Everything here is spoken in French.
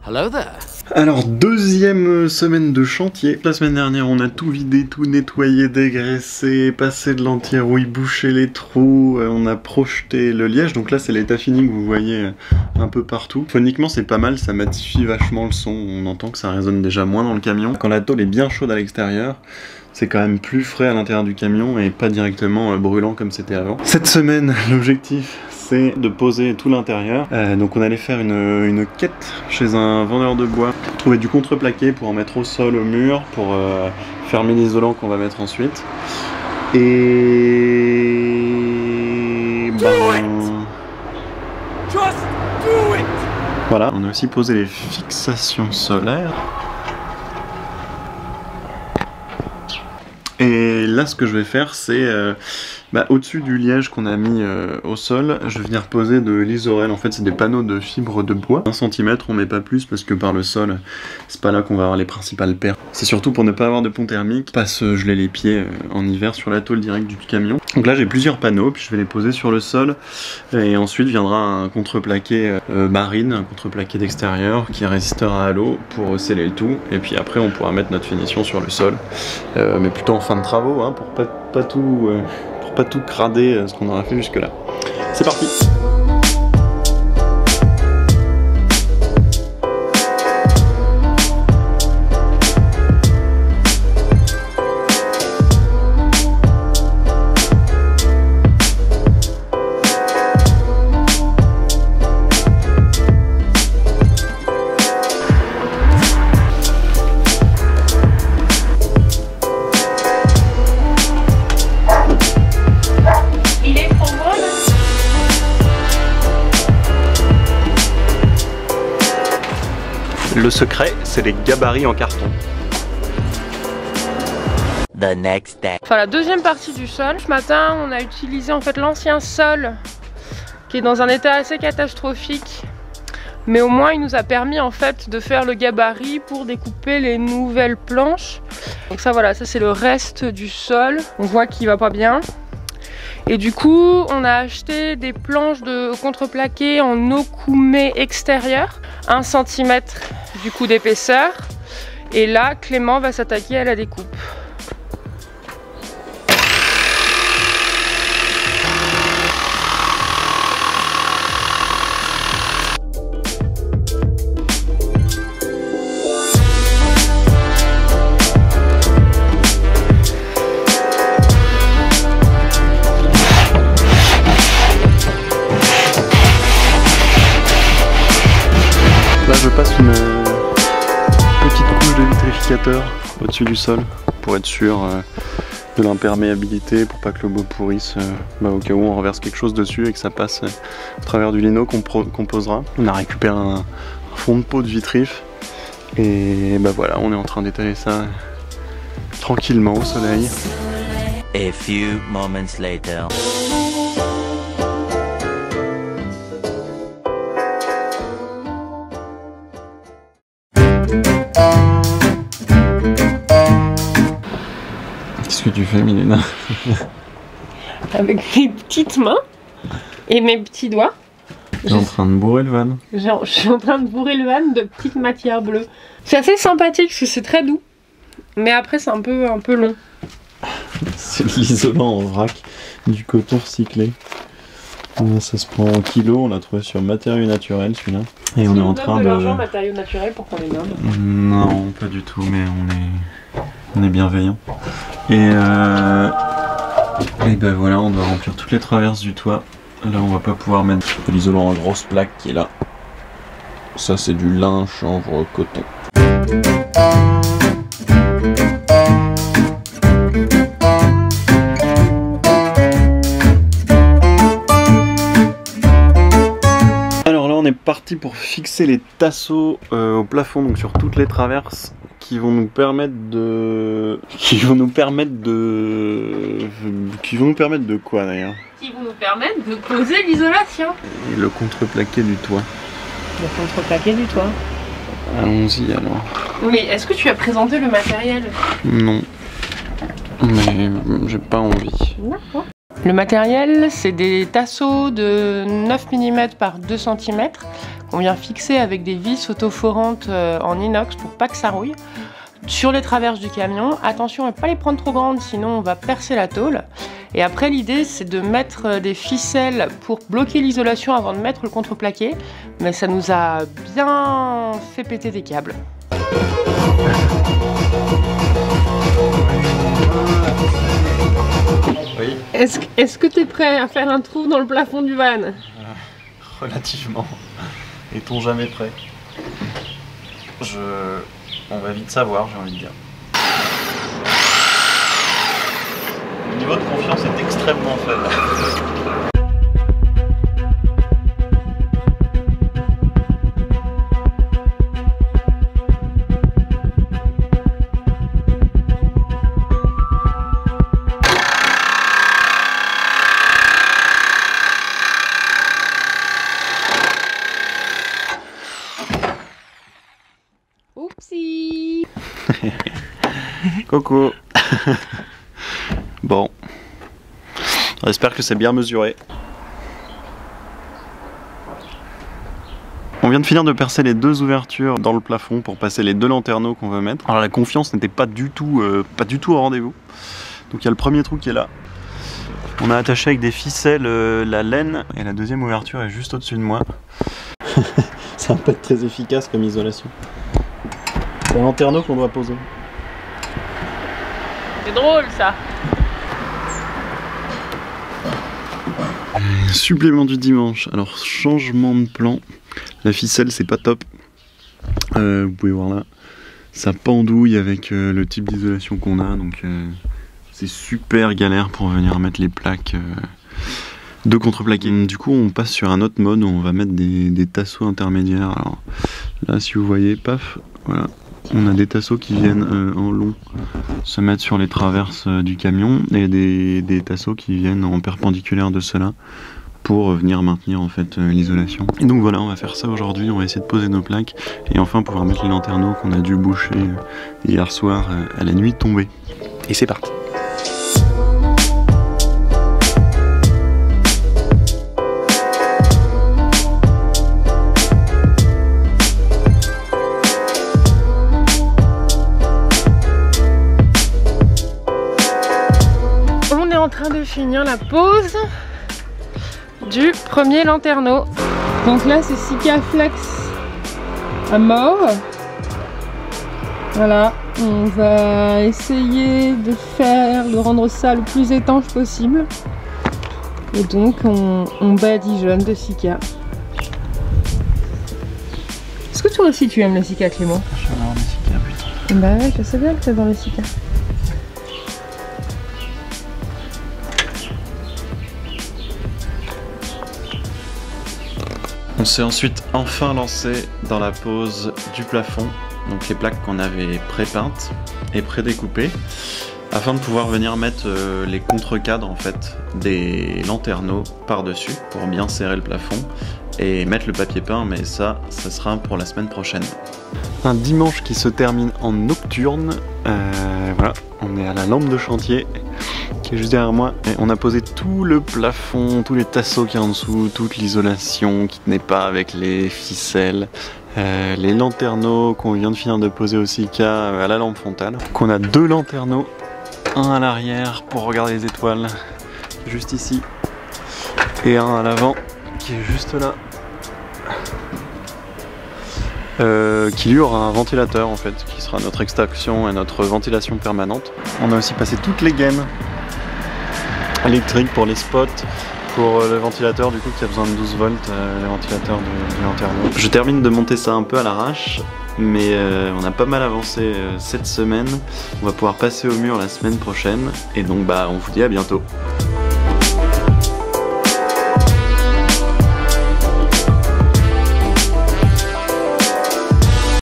Hello there. Alors, deuxième semaine de chantier. La semaine dernière, on a tout vidé, tout nettoyé, dégraissé, passé de l'anti-rouille, bouché les trous, on a projeté le liège. Donc là, c'est l'état fini que vous voyez un peu partout. Phoniquement, c'est pas mal, ça magnifie vachement le son. On entend que ça résonne déjà moins dans le camion. Quand la tôle est bien chaude à l'extérieur, c'est quand même plus frais à l'intérieur du camion et pas directement brûlant comme c'était avant. Cette semaine, l'objectif, c'est de poser tout l'intérieur. Donc on allait faire une quête chez un vendeur de bois, trouver du contreplaqué pour en mettre au sol, au mur, pour fermer l'isolant qu'on va mettre ensuite. Et voilà, on a aussi posé les fixations solaires. Et là, ce que je vais faire, c'est au-dessus du liège qu'on a mis au sol, je vais venir poser de l'isorel. En fait, c'est des panneaux de fibres de bois. 1 cm, on met pas plus parce que par le sol, c'est pas là qu'on va avoir les principales pertes. C'est surtout pour ne pas avoir de pont thermique, pas se geler les pieds en hiver sur la tôle directe du camion. Donc là, j'ai plusieurs panneaux, puis je vais les poser sur le sol. Et ensuite viendra un contreplaqué marine, un contreplaqué d'extérieur qui résistera à l'eau pour sceller le tout. Et puis après, on pourra mettre notre finition sur le sol, mais plutôt en fin de travaux, hein, pour pas tout crader ce qu'on aura fait jusque là. C'est parti! Le secret, c'est les gabarits en carton. The next day. Enfin, la deuxième partie du sol. Ce matin, on a utilisé en fait l'ancien sol qui est dans un état assez catastrophique. Mais au moins, il nous a permis en fait de faire le gabarit pour découper les nouvelles planches. Donc ça, voilà, ça c'est le reste du sol. On voit qu'il va pas bien. Et du coup, on a acheté des planches de contreplaqué en okoumé extérieur, 1 cm du coup d'épaisseur. Et là, Clément va s'attaquer à la découpe. Je passe une petite couche de vitrificateur au-dessus du sol pour être sûr de l'imperméabilité, pour pas que le bois pourrisse au cas où on renverse quelque chose dessus et que ça passe au travers du lino qu'on posera. On a récupéré un fond de peau de vitrif et voilà, on est en train d'étaler ça tranquillement au soleil. A few moments later. Qu'est-ce que tu fais, Milena? Avec mes petites mains et mes petits doigts. Je suis en train de bourrer le van. Je suis en train de bourrer le van de petites matières bleues. C'est assez sympathique parce que c'est très doux. Mais après c'est un peu long. C'est de l'isolant en vrac, du coton recyclé. Ça se prend en kilos, on l'a trouvé sur Matériaux Naturels celui-là. Et on est en train de... l'argent matériaux naturels pour qu'on les nomme. Non, pas du tout, mais on est bienveillant. Et ben voilà, on doit remplir toutes les traverses du toit. Là on va pas pouvoir mettre de l'isolant en grosse plaque qui est là. Ça c'est du lin, chanvre, coton. Alors là on est parti pour fixer les tasseaux au plafond, donc sur toutes les traverses, qui vont nous permettre de quoi d'ailleurs? Qui vont nous permettre de poser l'isolation. Et le contreplaqué du toit. Le contreplaqué du toit. Allons-y alors. Oui, est-ce que tu as présenté le matériel? Non. Mais j'ai pas envie. D'accord. Le matériel, c'est des tasseaux de 9 mm par 2 cm qu'on vient fixer avec des vis autoforantes en inox pour pas que ça rouille sur les traverses du camion. Attention à ne pas les prendre trop grandes, sinon on va percer la tôle. Et après, l'idée c'est de mettre des ficelles pour bloquer l'isolation avant de mettre le contreplaqué, mais ça nous a bien fait péter des câbles. Oui. Est-ce que tu es prêt à faire un trou dans le plafond du van? Relativement. Est-on jamais prêt? On va vite savoir, j'ai envie de dire. Le niveau de confiance est extrêmement faible. Oupsie. Coucou. Bon. J'espère que c'est bien mesuré. On vient de finir de percer les 2 ouvertures dans le plafond pour passer les 2 lanterneaux qu'on veut mettre. Alors la confiance n'était pas du tout au rendez-vous. Donc il y a le premier trou qui est là. On a attaché avec des ficelles la laine et la deuxième ouverture est juste au-dessus de moi. Ça va pas être très efficace comme isolation. C'est un lanterneau qu'on doit poser. C'est drôle ça. Supplément du dimanche. Alors changement de plan. La ficelle c'est pas top. Vous pouvez voir là. Ça pendouille avec le type d'isolation qu'on a. Donc c'est super galère pour venir mettre les plaques de contreplaqué. Du coup on passe sur un autre mode où on va mettre des tasseaux intermédiaires. Alors là si vous voyez, paf, voilà. On a des tasseaux qui viennent en long se mettre sur les traverses du camion et des tasseaux qui viennent en perpendiculaire de cela pour venir maintenir en fait l'isolation. Et donc voilà, on va faire ça aujourd'hui, on va essayer de poser nos plaques et enfin pouvoir mettre les lanterneaux qu'on a dû boucher hier soir à la nuit tombée. Et c'est parti. En train de finir la pose du premier lanterneau. Donc là c'est Sikaflex à mort. Voilà, on va essayer de rendre ça le plus étanche possible. Et donc on badigeonne de Sika. Est-ce que toi aussi tu aimes le Sika, Clément? J'adore le Sika, putain. Bah ouais, je sais bien que t'adores le Sika. On s'est ensuite enfin lancé dans la pose du plafond, donc les plaques qu'on avait pré-peintes et pré-découpées, afin de pouvoir venir mettre les contre-cadres en fait des lanterneaux par-dessus pour bien serrer le plafond et mettre le papier peint, mais ça sera pour la semaine prochaine. Un dimanche qui se termine en nocturne, voilà, on est à la lampe de chantier qui est juste derrière moi et on a posé tout le plafond, tous les tasseaux qui y a en dessous, toute l'isolation qui tenait pas avec les ficelles, les lanterneaux qu'on vient de finir de poser au Sika à la lampe frontale. Donc on a 2 lanterneaux, un à l'arrière pour regarder les étoiles, juste ici, et un à l'avant qui est juste là. Qui lui aura un ventilateur en fait, qui sera notre extraction et notre ventilation permanente. On a aussi passé toutes les gaines électriques pour les spots, pour le ventilateur du coup qui a besoin de 12 volts, les ventilateurs du lanterneau. Je termine de monter ça un peu à l'arrache, mais on a pas mal avancé cette semaine. On va pouvoir passer au mur la semaine prochaine, et donc bah on vous dit à bientôt.